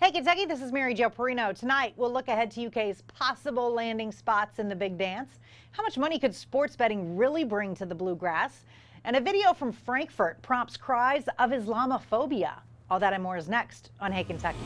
Hey Kentucky, this is Mary Jo Perino. Tonight, we'll look ahead to UK's possible landing spots in the big dance. How much money could sports betting really bring to the bluegrass? And a video from Frankfurt prompts cries of Islamophobia. All that and more is next on Hey Kentucky.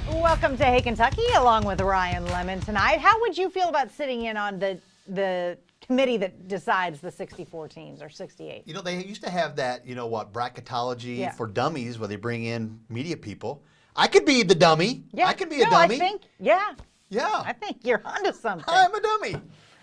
Welcome to Hey Kentucky, along with Ryan Lemon tonight. How would you feel about sitting in on the committee that decides the 64 teams or 68? You know, they used to have that, bracketology for dummies where they bring in media people. I could be the dummy. Yeah. I could be a dummy. Yeah. Yeah. I think you're onto something. I'm a dummy.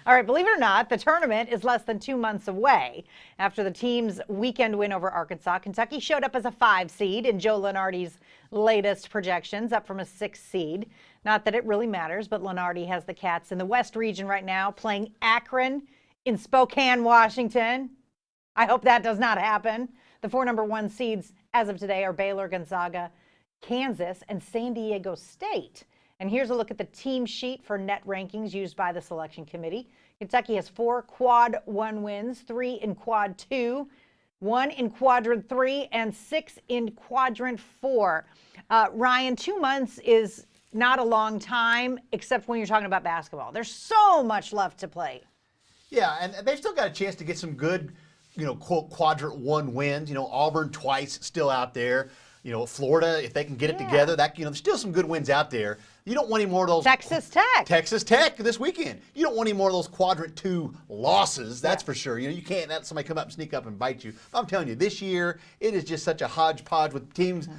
All right, believe it or not, the tournament is less than 2 months away. After the team's weekend win over Arkansas, Kentucky showed up as a 5 seed in Joe Lunardi's latest projections, up from a 6 seed. Not that it really matters, but Lunardi has the Cats in the West region right now, playing Akron in Spokane, Washington. I hope that does not happen. The 4 number 1 seeds as of today are Baylor, Gonzaga, Kansas, and San Diego State. And here's a look at the team sheet for net rankings used by the selection committee. Kentucky has 4 quad 1 wins, 3 in quad 2, 1 in quadrant 3, and 6 in quadrant 4. Ryan, 2 months is not a long time, except when you're talking about basketball. There's so much left to play. Yeah, and they've still got a chance to get some good, quote, quadrant 1 wins. Auburn twice still out there. Florida, if they can get it together, there's still some good wins out there. You don't want any more of those. Texas Tech this weekend. You don't want any more of those quadrant 2 losses, that's for sure. You can't let somebody come up and sneak up and bite you. I'm telling you, this year, it is just such a hodgepodge with teams.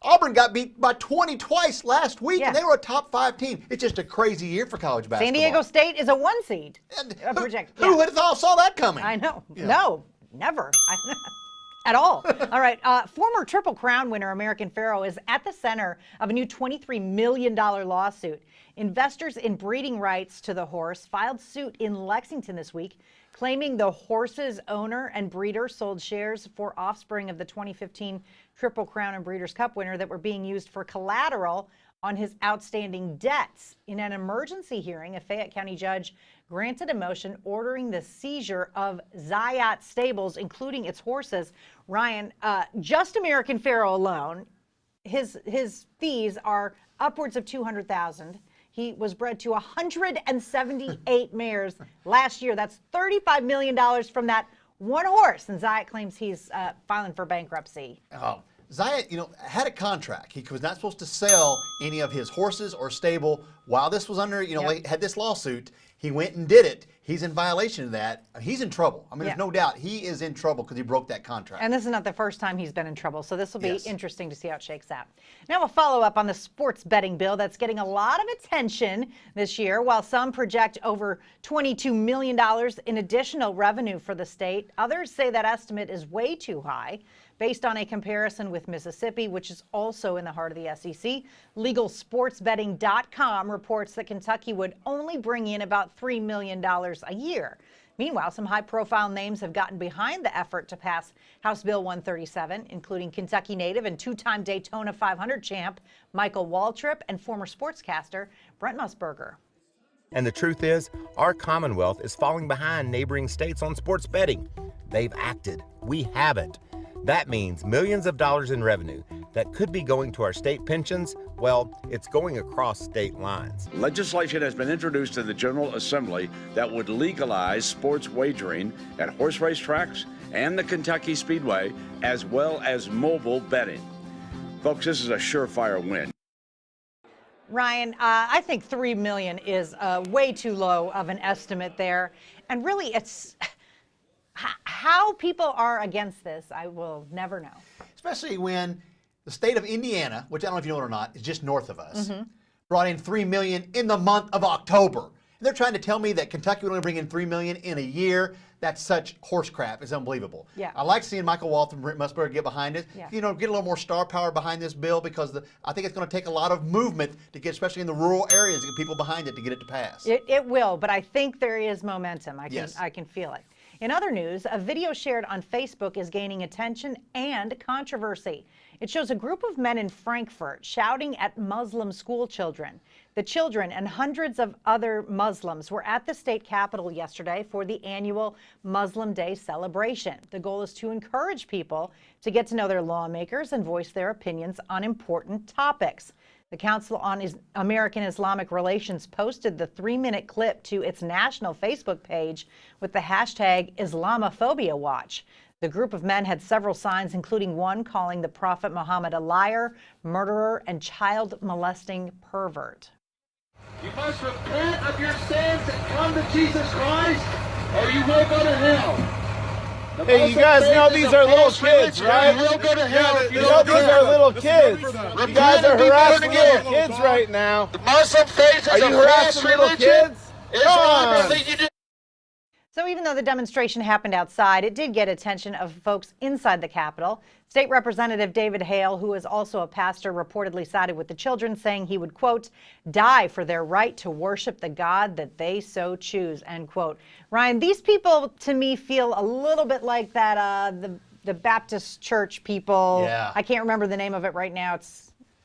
Auburn got beat by 20 twice last week, and they were a top 5 team. It's just a crazy year for college basketball. San Diego State is a 1 seed. Who would have thought saw that coming? I know. Yeah. No, never. At all. All right. Former Triple Crown winner American Pharoah is at the center of a new $23 million lawsuit. Investors in breeding rights to the horse filed suit in Lexington this week, claiming the horse's owner and breeder sold shares for offspring of the 2015 Triple Crown and Breeders' Cup winner that were being used for collateral on his outstanding debts. In an emergency hearing, a Fayette County judge granted a motion ordering the seizure of Zayat stables, including its horses. Ryan, just American Pharoah alone, his fees are upwards of $200,000. He was bred to 178 mares last year. That's $35 million from that one horse, and Zayat claims he's filing for bankruptcy. Oh. Zayat, had a contract. He was not supposed to sell any of his horses or stable while this was under, had this lawsuit. He went and did it. He's in violation of that. He's in trouble. I mean, there's no doubt he is in trouble because he broke that contract. And this is not the first time he's been in trouble, so this will be interesting to see how it shakes out. Now we'll follow up on the sports betting bill that's getting a lot of attention this year. While some project over $22 million in additional revenue for the state, others say that estimate is way too high. Based on a comparison with Mississippi, which is also in the heart of the SEC, LegalSportsBetting.com reports that Kentucky would only bring in about $3 million a year. Meanwhile, some high-profile names have gotten behind the effort to pass House Bill 137, including Kentucky native and 2-time Daytona 500 champ Michael Waltrip and former sportscaster Brent Musburger. And the truth is, our Commonwealth is falling behind neighboring states on sports betting. They've acted. We haven't. That means millions of dollars in revenue that could be going to our state pensions. Well, it's going across state lines. Legislation has been introduced to the General Assembly that would legalize sports wagering at horse race tracks and the Kentucky Speedway, as well as mobile betting. Folks, this is a surefire win. Ryan, I think $3 million is way too low of an estimate there. And really, it's how people are against this, I will never know. Especially when the state of Indiana, which I don't know if you know it or not, is just north of us, brought in $3 million in the month of October. And they're trying to tell me that Kentucky would only bring in $3 million in a year. That's such horse crap. It's unbelievable. Yeah. I like seeing Michael Waltrip and Brent Musburger get behind it. Yeah. Get a little more star power behind this bill because I think it's going to take a lot of movement to get, especially in the rural areas, to get people behind it to get it to pass. It will, but I think there is momentum. I can feel it. In other news, a video shared on Facebook is gaining attention and controversy. It shows a group of men in Frankfurt shouting at Muslim school children. The children and hundreds of other Muslims were at the state capitol yesterday for the annual Muslim Day celebration. The goal is to encourage people to get to know their lawmakers and voice their opinions on important topics. The Council on American Islamic Relations posted the 3-minute clip to its national Facebook page with the hashtag Islamophobia Watch. The group of men had several signs, including one calling the Prophet Muhammad a liar, murderer, and child molesting pervert. You must repent of your sins and come to Jesus Christ, or you will go to hell. Hey, you guys know these are little kids, right? You will go to hell if you You know don't these do are it. little kids. You guys are harassing little kids right now. The Muslim faith is Are you a harassing false little religion. kids? Islam Come on. will lead you to So even though the demonstration happened outside, it did get attention of folks inside the Capitol. State Representative David Hale, who is also a pastor, reportedly sided with the children, saying he would, quote, die for their right to worship the God that they so choose, end quote. Ryan, these people, to me, feel a little bit like that, the Baptist church people. Yeah. I can't remember the name of it right now.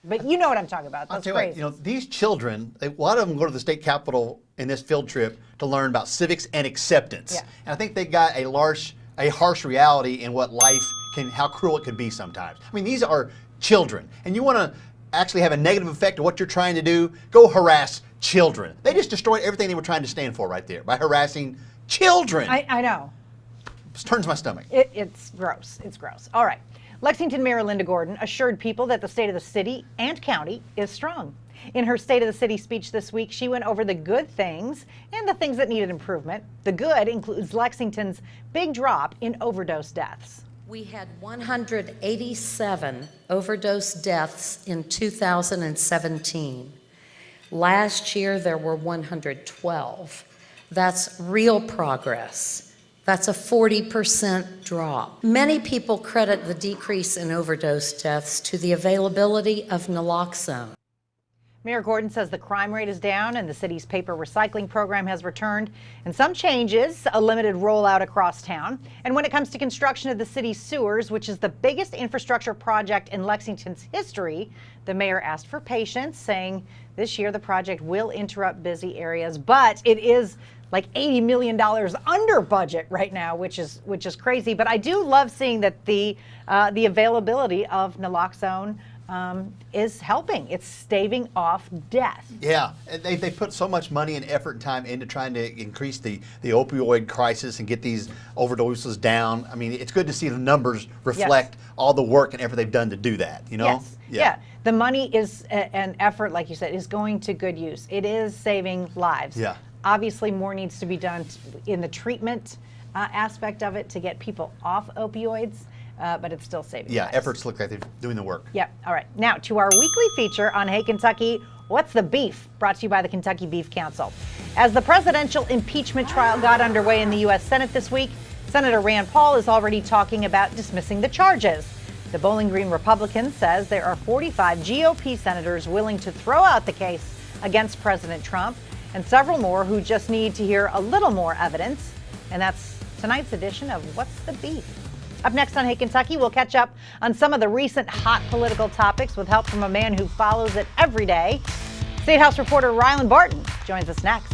But you know what I'm talking about. I'll That's tell you what, crazy. you know, these children, a lot of them go to the state capitol in this field trip to learn about civics and acceptance. Yeah. And I think they got a harsh reality in what life can, how cruel it can be sometimes. I mean, these are children, and you want to actually have a negative effect of what you're trying to do, go harass children. They just destroyed everything they were trying to stand for right there by harassing children. I know. It turns my stomach. It's gross. It's gross. All right. Lexington Mayor Linda Gordon assured people that the state of the city and county is strong. In her State of the City speech this week, she went over the good things and the things that needed improvement. The good includes Lexington's big drop in overdose deaths. We had 187 overdose deaths in 2017. Last year, there were 112. That's real progress. That's a 40% drop. Many people credit the decrease in overdose deaths to the availability of naloxone. Mayor Gordon says the crime rate is down and the city's paper recycling program has returned, and some changes, a limited rollout across town. And when it comes to construction of the city's sewers, which is the biggest infrastructure project in Lexington's history, the mayor asked for patience, saying this year the project will interrupt busy areas, but it is like $80 million under budget right now, which is crazy. But I do love seeing that the availability of naloxone is helping. It's staving off death. Yeah, and they put so much money and effort and time into trying to increase the opioid crisis and get these overdoses down. I mean, it's good to see the numbers reflect all the work and effort they've done to do that, you know? Yes. Yeah. The money is an effort, like you said, is going to good use. It is saving lives. Yeah. Obviously, more needs to be done in the treatment aspect of it to get people off opioids, but it's still saving lives. Efforts look like they're doing the work. Yep. All right. Now to our weekly feature on Hey Kentucky, What's the Beef? Brought to you by the Kentucky Beef Council. As the presidential impeachment trial got underway in the U.S. Senate this week, Senator Rand Paul is already talking about dismissing the charges. The Bowling Green Republican says there are 45 GOP senators willing to throw out the case against President Trump, and several more who just need to hear a little more evidence. And that's tonight's edition of What's the Beef? Up next on Hey Kentucky, we'll catch up on some of the recent hot political topics with help from a man who follows it every day. State House reporter Rylan Barton joins us next.